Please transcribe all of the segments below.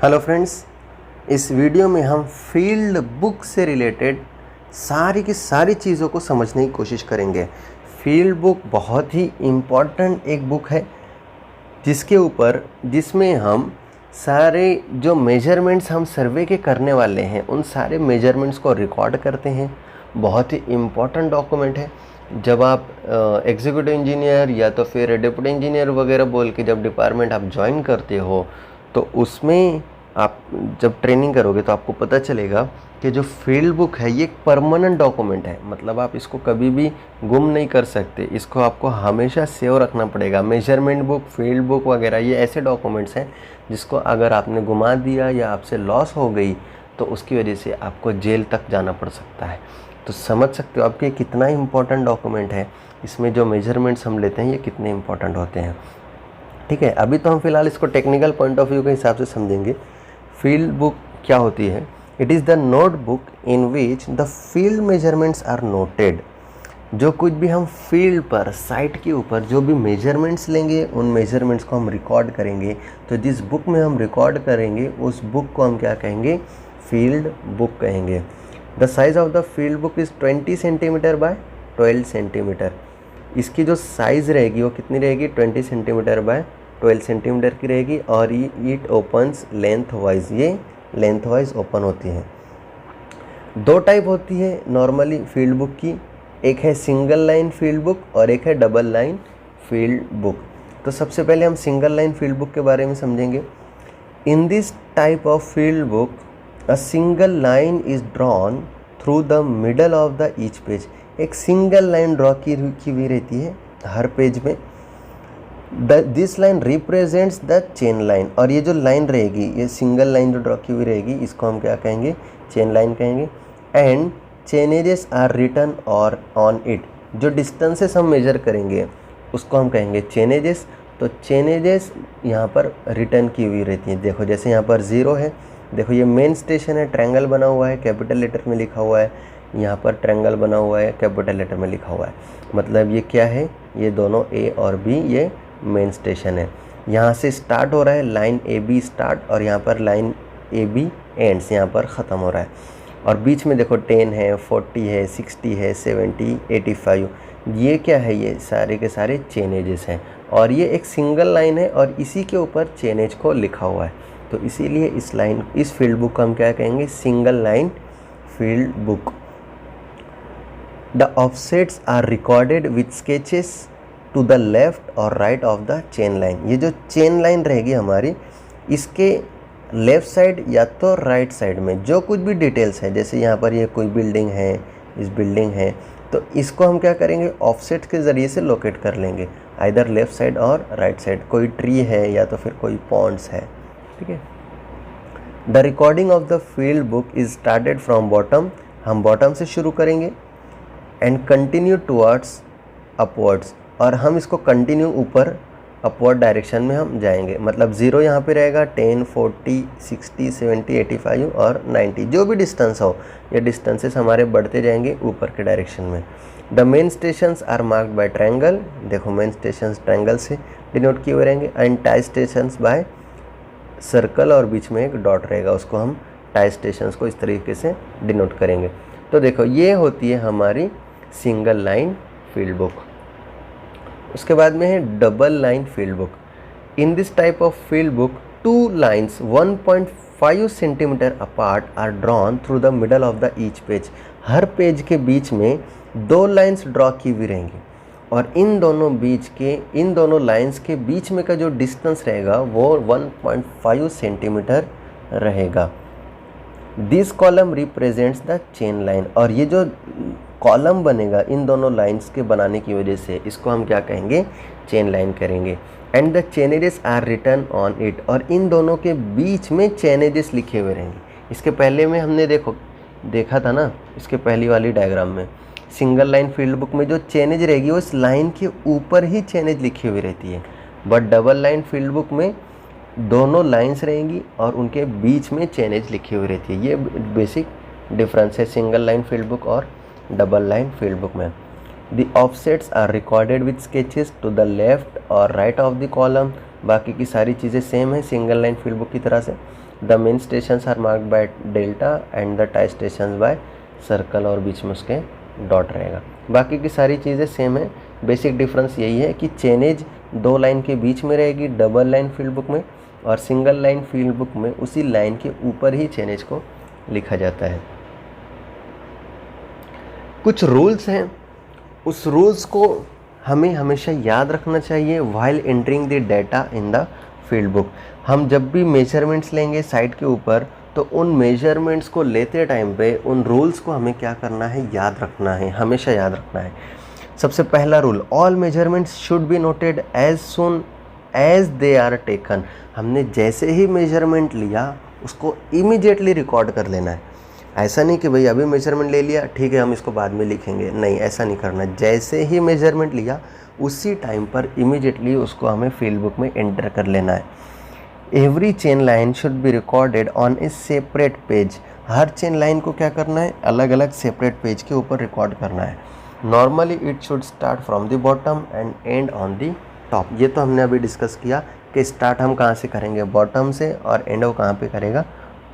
Hello friends, इस video में हम फील्ड बुक से रिलेटेड सारी की सारी चीज़ों को समझने की कोशिश करेंगे। फील्ड बुक बहुत ही इम्पॉर्टेंट एक बुक है जिसमें हम सारे जो मेजरमेंट्स हम सर्वे के करने वाले हैं उन सारे मेजरमेंट्स को रिकॉर्ड करते हैं। बहुत ही इम्पॉर्टेंट डॉक्यूमेंट है। जब आप एग्जीक्यूटिव इंजीनियर या तो फिर डिप्टी इंजीनियर वगैरह बोल के जब डिपार्टमेंट आप ज्वाइन करते हो तो उसमें आप जब ट्रेनिंग करोगे तो आपको पता चलेगा कि जो फील्ड बुक है ये एक परमानेंट डॉक्यूमेंट है। मतलब आप इसको कभी भी गुम नहीं कर सकते, इसको आपको हमेशा सेव रखना पड़ेगा। मेजरमेंट बुक, फील्ड बुक वगैरह ये ऐसे डॉक्यूमेंट्स हैं जिसको अगर आपने गुमा दिया या आपसे लॉस हो गई तो उसकी वजह से आपको जेल तक जाना पड़ सकता है। तो समझ सकते हो आपके कितना इंपॉर्टेंट डॉक्यूमेंट है। इसमें जो मेजरमेंट्स हम लेते हैं ये कितने इंपॉर्टेंट होते हैं। ठीक है, अभी तो हम फिलहाल इसको टेक्निकल पॉइंट ऑफ व्यू के हिसाब से समझेंगे। फील्ड बुक क्या होती है? It is the notebook in which the field measurements are noted. जो कुछ भी हम फील्ड पर, साइट के ऊपर जो भी मेजरमेंट्स लेंगे उन मेजरमेंट्स को हम रिकॉर्ड करेंगे। तो जिस बुक में हम रिकॉर्ड करेंगे उस बुक को हम क्या कहेंगे? फील्ड बुक कहेंगे। The size of the field book is 20 centimetre bye 12 centimetre. इसकी जो साइज़ रहेगी वो कितनी रहेगी? 20 सेंटीमीटर बाय 12 सेंटीमीटर की रहेगी। और इट ओपन्स लेंथ वाइज, ये लेंथ वाइज ओपन होती है। दो टाइप होती है नॉर्मली फील्ड बुक की, एक है सिंगल लाइन फील्ड बुक और एक है डबल लाइन फील्ड बुक। तो सबसे पहले हम सिंगल लाइन फील्ड बुक के बारे में समझेंगे। इन this type of field book a single line is drawn through the middle of the each page. एक सिंगल लाइन ड्रॉ की हुई रहती है हर पेज में। This line represents the chain line. और ये जो लाइन रहेगी, ये सिंगल लाइन जो ड्रॉ की हुई रहेगी, इसको हम क्या कहेंगे? चेन लाइन कहेंगे। And chainages are written और ऑन इट। जो डिस्टेंसेस हम मेजर करेंगे उसको हम कहेंगे चेन एजेस। तो चेन एजेस यहाँ पर रिटर्न की हुई रहती है। देखो जैसे यहाँ पर 0 है, देखो ये मेन स्टेशन है, ट्रायंगल बना हुआ है, कैपिटल लेटर में लिखा हुआ है। यहाँ पर ट्रायंगल बना हुआ है, कैपिटल लेटर में लिखा हुआ है। मतलब ये क्या है? ये दोनों A और B ये मेन स्टेशन है। यहाँ से स्टार्ट हो रहा है लाइन AB स्टार्ट, और यहाँ पर लाइन AB एंड्स, यहाँ पर ख़त्म हो रहा है। और बीच में देखो 10 है, 40 है, 60 है, 70, 85। ये क्या है? ये सारे के सारे चेन एजेस हैं। और ये एक सिंगल लाइन है और इसी के ऊपर चेन एज को लिखा हुआ है। तो इसीलिए इस फील्ड बुक को हम क्या कहेंगे? Single line field book. The offsets are recorded with sketches to the left और right of the chain line. ये जो चेन लाइन रहेगी हमारी, इसके लेफ़्ट साइड या तो राइट साइड में जो कुछ भी डिटेल्स है, जैसे यहाँ पर ये कोई बिल्डिंग है, इस बिल्डिंग है, तो इसको हम क्या करेंगे? ऑफसेट के ज़रिए से लोकेट कर लेंगे, आइदर लेफ़्ट साइड और राइट साइड। कोई ट्री है या तो फिर कोई पॉन्ड्स है। ठीक है। The recording of the field book is started from bottom. हम बॉटम से शुरू करेंगे एंड कंटिन्यू टुवर्ड्स अपवर्ड्स। और हम इसको कंटिन्यू ऊपर अपवर्ड डायरेक्शन में हम जाएंगे। मतलब 0 यहाँ पे रहेगा, 10, 40, 60, 70, 85 और 90, जो भी डिस्टेंस हो, ये डिस्टेंसेस हमारे बढ़ते जाएंगे ऊपर के डायरेक्शन में। The main stations are marked by triangle. देखो मेन स्टेशंस ट्रायंगल से डिनोट किए हुए रहेंगे। And tie stations by circle, और बीच में एक डॉट रहेगा, उसको हम टाई स्टेशंस को इस तरीके से डिनोट करेंगे। तो देखो ये होती है हमारी सिंगल लाइन फील्ड बुक। उसके बाद में है double line field book. In this type of field book 2 lines 1.5 centimetre apart are drawn through the middle of the each page. हर पेज के बीच में 2 लाइन्स ड्रॉ की हुई रहेंगी और इन दोनों लाइन्स के बीच में का जो डिस्टेंस रहेगा वो 1.5 सेंटीमीटर रहेगा। This column represents the chain line. और ये जो कॉलम बनेगा इन दोनों लाइंस के बनाने की वजह से, इसको हम क्या कहेंगे? चेन लाइन करेंगे। And the chainages are written on it. और इन दोनों के बीच में चेन एजेस लिखे हुए रहेंगे। इसके पहले में हमने देखा था ना, इसके पहली वाली डायग्राम में, सिंगल लाइन फील्ड बुक में जो चेन एज रहेगी वो इस लाइन के ऊपर ही चेन एज लिखी हुई रहती है। But double line field book में दोनों लाइन्स रहेंगी और उनके बीच में चेन एज लिखी हुई रहती है। ये बेसिक डिफरेंस है सिंगल लाइन फील्ड बुक और डबल लाइन फील्ड बुक में। The offsets are recorded with sketches to the left और राइट ऑफ द कॉलम। बाकी की सारी चीज़ें सेम है सिंगल लाइन फील्ड बुक की तरह से। The main station are marked by delta and the tie station by circle, और बीच में उसके डॉट रहेगा। बाकी की सारी चीज़ें सेम है, बेसिक डिफरेंस यही है कि चेनेज 2 लाइन के बीच में रहेगी डबल लाइन फील्ड बुक में, और सिंगल लाइन फील्ड बुक में उसी लाइन के ऊपर ही चेनेज को लिखा जाता है। कुछ रूल्स हैं, उस रूल्स को हमें हमेशा याद रखना चाहिए while entering the data in the field book. हम जब भी मेजरमेंट्स लेंगे साइट के ऊपर, तो उन मेजरमेंट्स को लेते टाइम पे उन रूल्स को हमें क्या करना है, याद रखना है, हमेशा याद रखना है। सबसे पहला rule, all measurements should be noted as soon as they are taken. हमने जैसे ही मेजरमेंट लिया उसको इमीडिएटली रिकॉर्ड कर लेना है। ऐसा नहीं कि भाई अभी मेजरमेंट ले लिया, ठीक है हम इसको बाद में लिखेंगे, नहीं, ऐसा नहीं करना। जैसे ही मेजरमेंट लिया उसी टाइम पर इमीडिएटली उसको हमें फील्ड बुक में एंटर कर लेना है। Every chain line should be recorded on A separate page. Her chain line को क्या करना है, अलग अलग सेपरेट पेज के ऊपर रिकॉर्ड करना है। Normally it should start from the bottom and and on the top. ये तो हमने अभी डिस्कस किया कि स्टार्ट हम कहाँ से करेंगे, बॉटम से, और एंड वो कहाँ पे करेगा,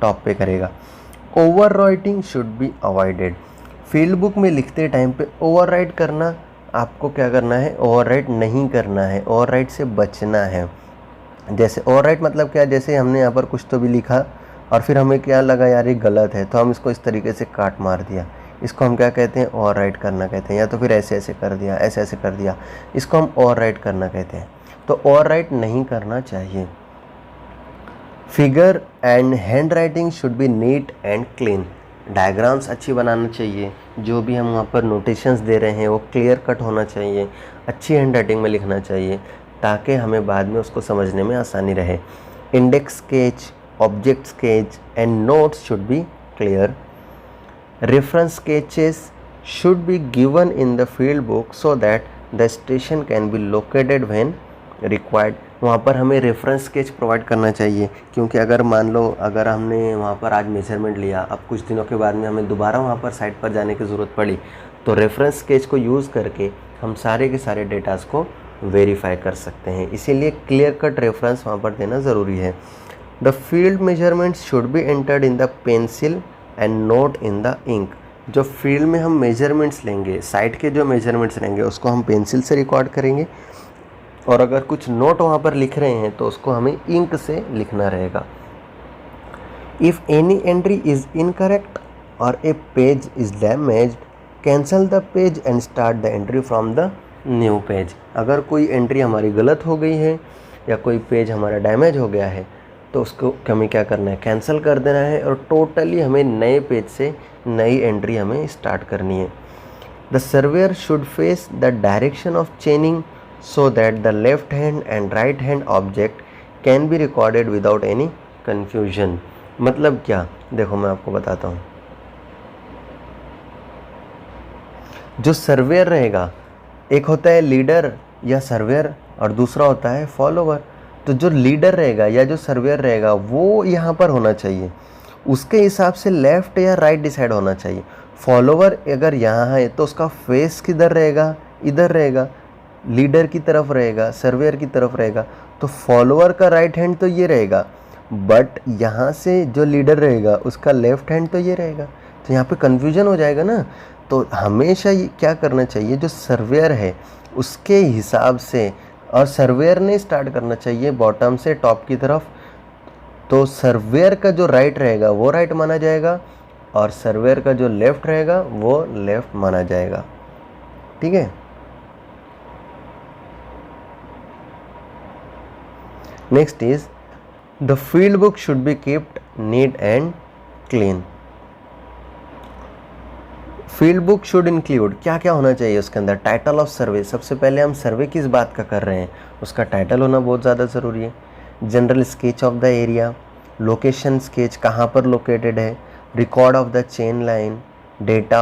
टॉप पे करेगा। Over writing should be avoided. Field book में लिखते टाइम पे ओवर राइट करना आपको क्या करना है, ओवर राइट नहीं करना है, ओवर राइट से बचना है। जैसे ओवर राइट मतलब क्या, जैसे हमने यहाँ पर कुछ तो भी लिखा और फिर हमें क्या लगा यार ये गलत है, तो हम इसको इस तरीके से काट मार दिया, इसको हम क्या कहते हैं, ओवर राइट करना कहते हैं। या तो फिर ऐसे ऐसे कर दिया, ऐसे ऐसे कर दिया, इसको हम ओवर राइट करना कहते हैं। तो ओवर राइट नहीं करना चाहिए। Figure and hand writing should be neat and clean. Diagrams अच्छी बनाना चाहिए, जो भी हम वहाँ पर नोटेशंस दे रहे हैं वो क्लियर कट होना चाहिए, अच्छी हैंड राइटिंग में लिखना चाहिए, ताकि हमें बाद में उसको समझने में आसानी रहे। Index sketch, object sketch and notes should be clear. Reference sketches should be given in the field book so that the station can be located when required. वहाँ पर हमें रेफरेंस स्केच प्रोवाइड करना चाहिए, क्योंकि अगर मान लो अगर हमने वहाँ पर आज मेजरमेंट लिया, अब कुछ दिनों के बाद में हमें दोबारा वहाँ पर साइट पर जाने की ज़रूरत पड़ी, तो रेफरेंस स्केच को यूज़ करके हम सारे के सारे डेटास को वेरीफाई कर सकते हैं। इसीलिए क्लियर कट रेफरेंस वहाँ पर देना ज़रूरी है। The field measurements should be entered in the pencil and note in the ink. जो फील्ड में हम मेजरमेंट्स लेंगे, साइट के जो मेजरमेंट्स लेंगे उसको हम पेंसिल से रिकॉर्ड करेंगे, और अगर कुछ नोट वहाँ पर लिख रहे हैं तो उसको हमें इंक से लिखना रहेगा। If any entry is incorrect और a page is damaged, cancel the page and start the entry from the new page. अगर कोई एंट्री हमारी गलत हो गई है या कोई पेज हमारा डैमेज हो गया है तो उसको हमें क्या करना है, कैंसिल कर देना है, और टोटली हमें नए पेज से नई एंट्री हमें स्टार्ट करनी है। The surveyor should face the direction of चेनिंग so that the left hand and right hand object can be recorded without any confusion। मतलब क्या, देखो मैं आपको बताता हूँ। जो सर्वेयर रहेगा, एक होता है लीडर या सर्वेयर और दूसरा होता है फॉलोवर। तो जो लीडर रहेगा या जो सर्वेयर रहेगा वो यहाँ पर होना चाहिए, उसके हिसाब से लेफ्ट या राइट डिसाइड होना चाहिए। फॉलोवर अगर यहाँ है तो उसका फेस किधर रहेगा, इधर रहेगा, लीडर की तरफ रहेगा, सर्वेयर की तरफ रहेगा। तो फॉलोअर का राइट हैंड तो ये रहेगा, बट यहाँ से जो लीडर रहेगा उसका लेफ्ट हैंड तो ये रहेगा, तो यहाँ पे कन्फ्यूजन हो जाएगा ना। तो हमेशा ये क्या करना चाहिए, जो सर्वेयर है उसके हिसाब से, और सर्वेयर ने स्टार्ट करना चाहिए बॉटम से टॉप की तरफ। तो सर्वेयर का जो राइट रहेगा वो राइट माना जाएगा, और सर्वेयर का जो लेफ्ट रहेगा वो लेफ्ट माना जाएगा। ठीक है। Next is the field book should be keeped neat and clean. Field book should include, क्या क्या होना चाहिए उसके अंदर, टाइटल ऑफ सर्वे। सबसे पहले हम सर्वे किस बात का कर रहे हैं उसका टाइटल होना बहुत ज़्यादा ज़रूरी है। General sketch of the area, location sketch कहाँ पर लोकेटेड है, record of the chain line, date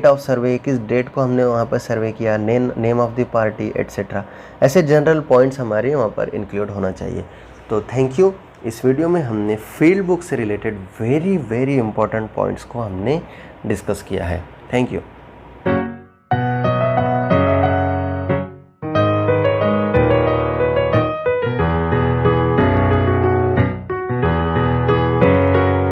of survey, किस डेट को हमने वहाँ पर सर्वे किया, name of the party etcetera. ऐसे जनरल पॉइंट्स हमारे वहाँ पर इंक्लूड होना चाहिए। तो थैंक यू। इस वीडियो में हमने फील्ड बुक से रिलेटेड वेरी इंपॉर्टेंट पॉइंट्स को हमने डिस्कस किया है। Thank you.